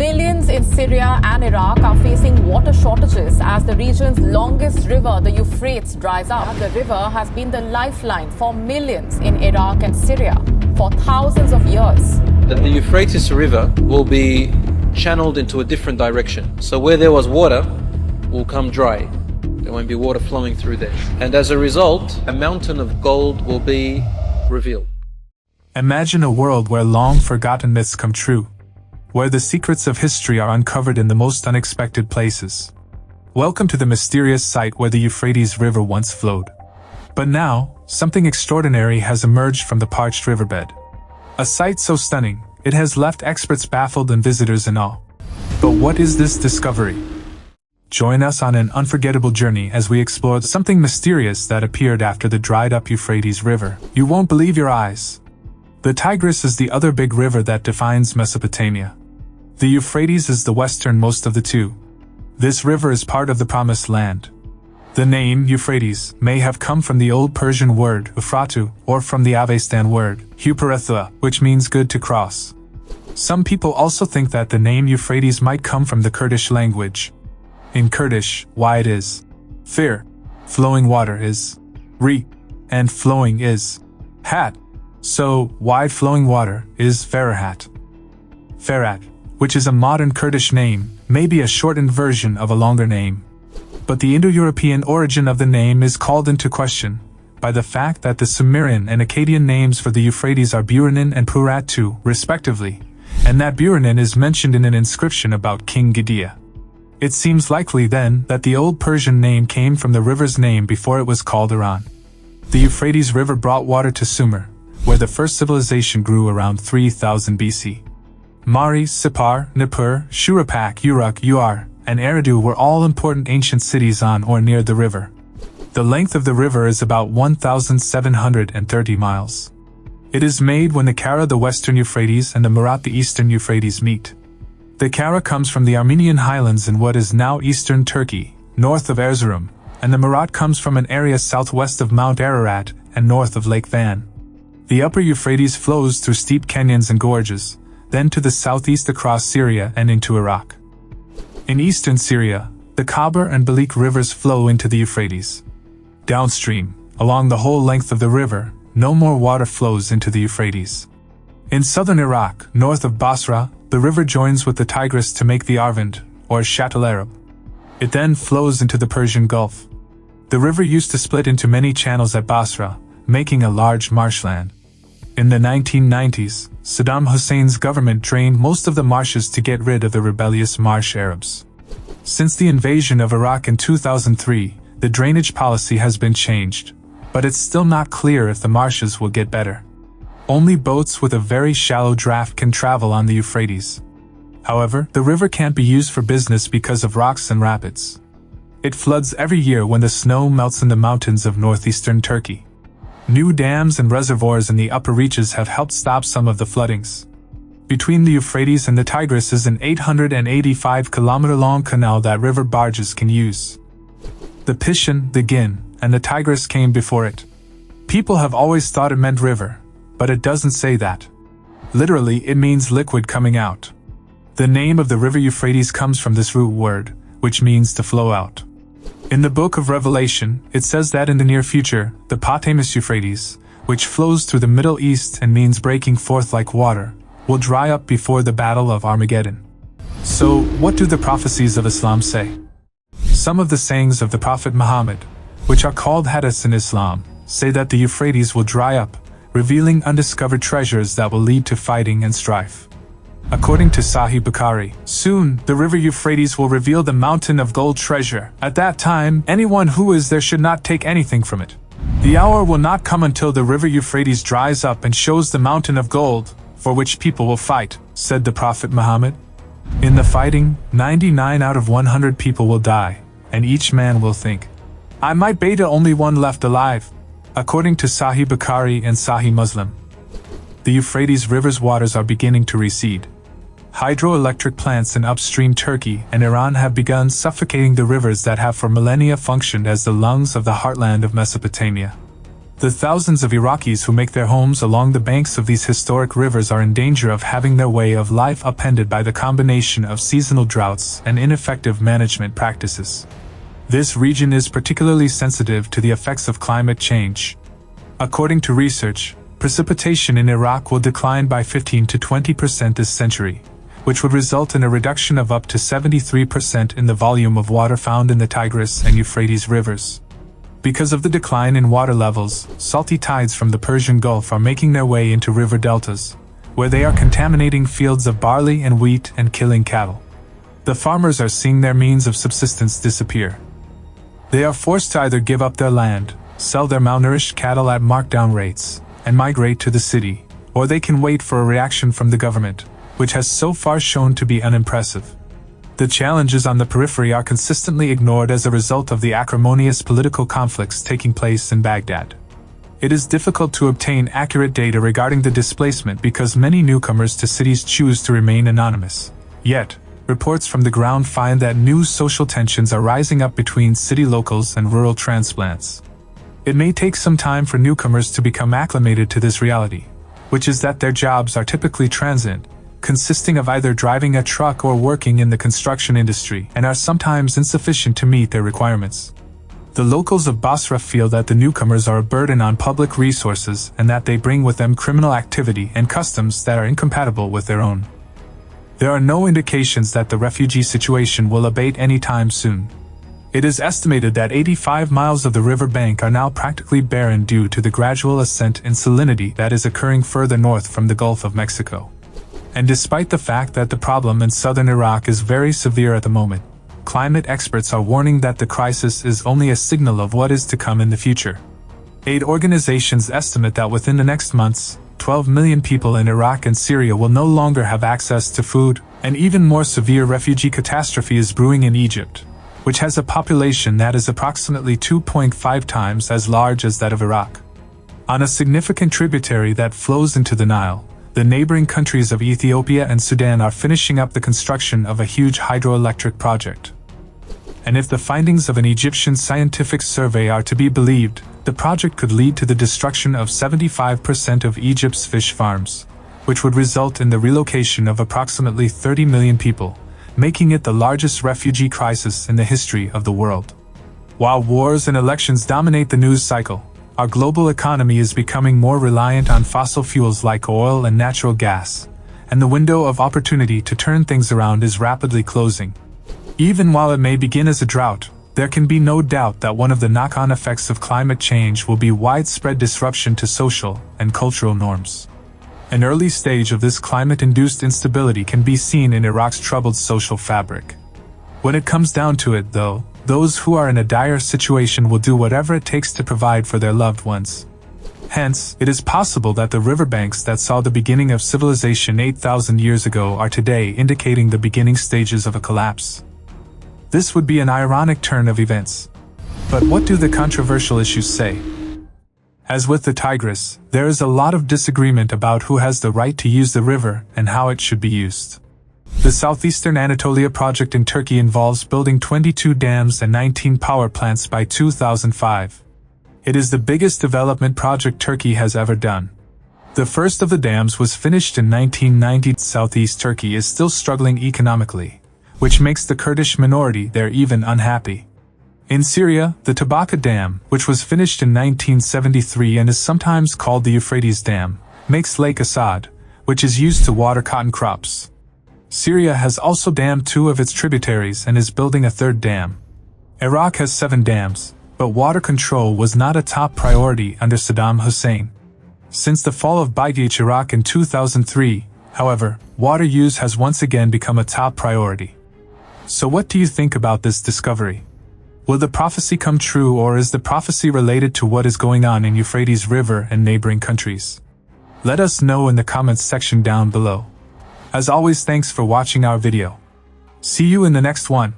Millions in Syria and Iraq are facing water shortages as the region's longest river, the Euphrates, dries up. The river has been the lifeline for millions in Iraq and Syria for thousands of years. The Euphrates River will be channeled into a different direction. So where there was water will come dry. There won't be water flowing through there. And as a result, a mountain of gold will be revealed. Imagine a world where long-forgotten myths come true, where the secrets of history are uncovered in the most unexpected places. Welcome to the mysterious site where the Euphrates River once flowed. But now, something extraordinary has emerged from the parched riverbed. A sight so stunning, it has left experts baffled and visitors in awe. But what is this discovery? Join us on an unforgettable journey as we explore something mysterious that appeared after the dried-up Euphrates River. You won't believe your eyes. The Tigris is the other big river that defines Mesopotamia. The Euphrates is the westernmost of the two. This river is part of the Promised Land. The name Euphrates may have come from the Old Persian word Ufratu or from the Avestan word hu-perethuua, which means good to cross. Some people also think that the name Euphrates might come from the Kurdish language. In Kurdish, wide is fere, flowing water is re, and flowing is hat. So, wide flowing water is fererehat. Ferat, which is a modern Kurdish name, may be a shortened version of a longer name. But the Indo-European origin of the name is called into question by the fact that the Sumerian and Akkadian names for the Euphrates are Buranun and Pu-rat-tu, respectively, and that Buranun is mentioned in an inscription about King Gudea. It seems likely then that the Old Persian name came from the river's name before it was called Iran. The Euphrates River brought water to Sumer, where the first civilization grew around 3000 BC. Mari, Sippar, Nippur, Shuruppak, Uruk, Uar, and Eridu were all important ancient cities on or near the river. The length of the river is about 1,730 miles. It is made when the Kara, the western Euphrates, and the Murat, the eastern Euphrates, meet. The Kara comes from the Armenian highlands in what is now eastern Turkey, north of Erzurum, and the Murat comes from an area southwest of Mount Ararat and north of Lake Van. The upper Euphrates flows through steep canyons and gorges, then to the southeast across Syria and into Iraq. In eastern Syria, the Khabar and Balik rivers flow into the Euphrates. Downstream, along the whole length of the river, no more water flows into the Euphrates. In southern Iraq, north of Basra, the river joins with the Tigris to make the Arvand, or Shat al-Arab. It then flows into the Persian Gulf. The river used to split into many channels at Basra, making a large marshland. In the 1990s, Saddam Hussein's government drained most of the marshes to get rid of the rebellious Marsh Arabs. Since the invasion of Iraq in 2003, the drainage policy has been changed, but it's still not clear if the marshes will get better. Only boats with a very shallow draft can travel on the Euphrates. However, the river can't be used for business because of rocks and rapids. It floods every year when the snow melts in the mountains of northeastern Turkey. New dams and reservoirs in the upper reaches have helped stop some of the floodings. Between the Euphrates and the Tigris is an 885-kilometer-long canal that river barges can use. The Pishin, the Gin, and the Tigris came before it. People have always thought it meant river, but it doesn't say that. Literally, it means liquid coming out. The name of the river Euphrates comes from this root word, which means to flow out. In the book of Revelation, it says that in the near future, the Potamus Euphrates, which flows through the Middle East and means breaking forth like water, will dry up before the Battle of Armageddon. So, what do the prophecies of Islam say? Some of the sayings of the Prophet Muhammad, which are called hadiths in Islam, say that the Euphrates will dry up, revealing undiscovered treasures that will lead to fighting and strife. According to Sahih Bukhari, soon the river Euphrates will reveal the mountain of gold treasure. At that time, anyone who is there should not take anything from it. The hour will not come until the river Euphrates dries up and shows the mountain of gold, for which people will fight, said the Prophet Muhammad. In the fighting, 99 out of 100 people will die, and each man will think, I might be the only one left alive. According to Sahih Bukhari and Sahih Muslim, the Euphrates River's waters are beginning to recede. Hydroelectric plants in upstream Turkey and Iran have begun suffocating the rivers that have for millennia functioned as the lungs of the heartland of Mesopotamia. The thousands of Iraqis who make their homes along the banks of these historic rivers are in danger of having their way of life upended by the combination of seasonal droughts and ineffective management practices. This region is particularly sensitive to the effects of climate change. According to research, precipitation in Iraq will decline by 15 to 20% this century, which would result in a reduction of up to 73% in the volume of water found in the Tigris and Euphrates rivers. Because of the decline in water levels, salty tides from the Persian Gulf are making their way into river deltas, where they are contaminating fields of barley and wheat and killing cattle. The farmers are seeing their means of subsistence disappear. They are forced to either give up their land, sell their malnourished cattle at markdown rates, and migrate to the city, or they can wait for a reaction from the government, which has so far shown to be unimpressive. The challenges on the periphery are consistently ignored as a result of the acrimonious political conflicts taking place in Baghdad. It is difficult to obtain accurate data regarding the displacement because many newcomers to cities choose to remain anonymous. Yet, reports from the ground find that new social tensions are rising up between city locals and rural transplants. It may take some time for newcomers to become acclimated to this reality, which is that their jobs are typically transient, consisting of either driving a truck or working in the construction industry, and are sometimes insufficient to meet their requirements. The locals of Basra feel that the newcomers are a burden on public resources and that they bring with them criminal activity and customs that are incompatible with their own. There are no indications that the refugee situation will abate anytime soon. It is estimated that 85 miles of the river bank are now practically barren due to the gradual ascent in salinity that is occurring further north from the Gulf of Mexico. And despite the fact that the problem in southern Iraq is very severe at the moment, climate experts are warning that the crisis is only a signal of what is to come in the future. Aid organizations estimate that within the next months, 12 million people in Iraq and Syria will no longer have access to food. An even more severe refugee catastrophe is brewing in Egypt, which has a population that is approximately 2.5 times as large as that of Iraq. On a significant tributary that flows into the Nile, the neighboring countries of Ethiopia and Sudan are finishing up the construction of a huge hydroelectric project. And if the findings of an Egyptian scientific survey are to be believed, the project could lead to the destruction of 75% of Egypt's fish farms, which would result in the relocation of approximately 30 million people, making it the largest refugee crisis in the history of the world. While wars and elections dominate the news cycle, our global economy is becoming more reliant on fossil fuels like oil and natural gas, and the window of opportunity to turn things around is rapidly closing. Even while it may begin as a drought, there can be no doubt that one of the knock-on effects of climate change will be widespread disruption to social and cultural norms. An early stage of this climate-induced instability can be seen in Iraq's troubled social fabric. When it comes down to it, though, those who are in a dire situation will do whatever it takes to provide for their loved ones. Hence, it is possible that the riverbanks that saw the beginning of civilization 8,000 years ago are today indicating the beginning stages of a collapse. This would be an ironic turn of events. But what do the controversial issues say? As with the Tigris, there is a lot of disagreement about who has the right to use the river and how it should be used. The Southeastern Anatolia project in Turkey involves building 22 dams and 19 power plants by 2005. It is the biggest development project Turkey has ever done. The first of the dams was finished in 1990. Southeast Turkey is still struggling economically, which makes the Kurdish minority there even unhappy. In Syria, the Tabaka Dam, which was finished in 1973 and is sometimes called the Euphrates Dam, makes Lake Assad, which is used to water cotton crops. Syria has also dammed 2 of its tributaries and is building a 3rd dam. Iraq has 7 dams, but water control was not a top priority under Saddam Hussein. Since the fall of Baghdad, Iraq in 2003, however, water use has once again become a top priority. So what do you think about this discovery? Will the prophecy come true, or is the prophecy related to what is going on in Euphrates River and neighboring countries? Let us know in the comments section down below. As always, thanks for watching our video. See you in the next one.